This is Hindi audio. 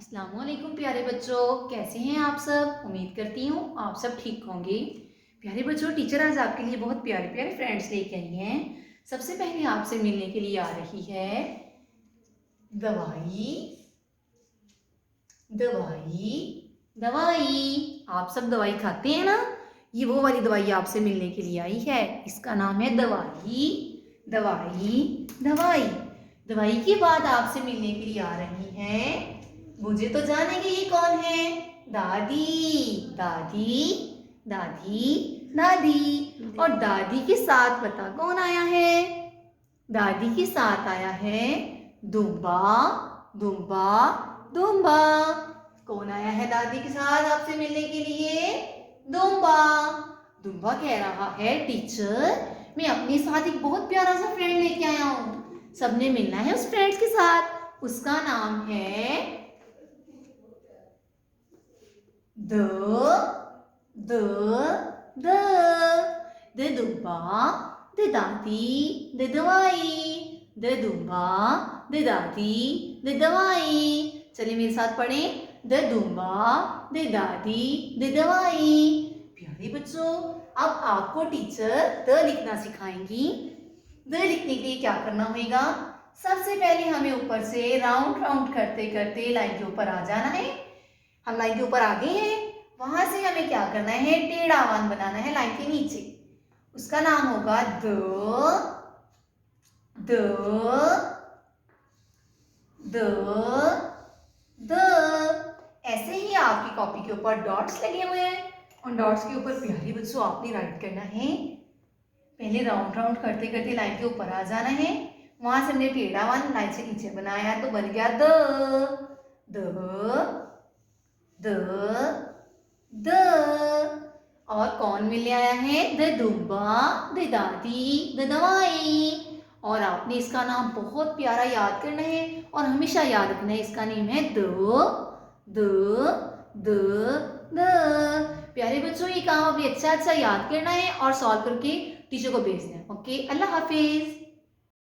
अस्सलामुअलैकुम प्यारे बच्चों, कैसे हैं आप सब। उम्मीद करती हूँ आप सब ठीक होंगे। प्यारे बच्चों, टीचर आज आपके लिए बहुत प्यारे प्यारे फ्रेंड्स लेके आई हैं। सबसे पहले आपसे मिलने के लिए आ रही है दवाई दवाई दवाई। आप सब दवाई खाते हैं ना। ये वो वाली दवाई आपसे मिलने के लिए आई है। इसका नाम है दवाई दवाई दवाई। दवाई के बाद आपसे मिलने के लिए आ रही है, मुझे तो जानेंगे ये कौन है। दादी दादी दादी दादी। और दादी के साथ बता कौन आया है। दादी के साथ आया है दुम्बा दुम्बा दुम्बा। कौन आया है दादी के साथ आपसे मिलने के लिए। दुम्बा। दुम्बा कह रहा है, टीचर मैं अपने साथ एक बहुत प्यारा सा फ्रेंड लेके आया हूँ, सबने मिलना है उस फ्रेंड के साथ। उसका नाम है the the the the Dumba the Dadi the Dawai. The Dumba the Dadi the Dawai. चलिए मेरे साथ पढ़ें, the Dumba the Dadi the Dawai. प्यारे बच्चों, अब आपको टीचर द लिखना सिखाएंगी। द लिखने के लिए क्या करना होगा। सबसे पहले हमें ऊपर से राउंड राउंड करते करते लाइन के ऊपर आ जाना है। हम लाइन के ऊपर आ गए हैं, वहां से हमें क्या करना है, टेढ़ा वन बनाना है लाइन के नीचे। उसका नाम होगा द द द द। ऐसे ही आपकी कॉपी के ऊपर डॉट्स लगे हुए हैं। उन डॉट्स के ऊपर प्यारे बच्चों आपने राइट करना है। पहले राउंड राउंड करते करते लाइन के ऊपर आ जाना है। वहां से हमने टेढ़ा वन लाइन से नीचे बनाया तो बन गया द द द। और कौन मिल आया है, the Dumba the Dadi the दवाई। और आपने इसका नाम बहुत प्यारा याद करना है और हमेशा याद रखना है। इसका नेम है द द द द। प्यारे बच्चों, ये काम अभी अच्छा अच्छा याद करना है और सॉल्व करके टीचर को भेजना है। ओके, अल्लाह हाफिज।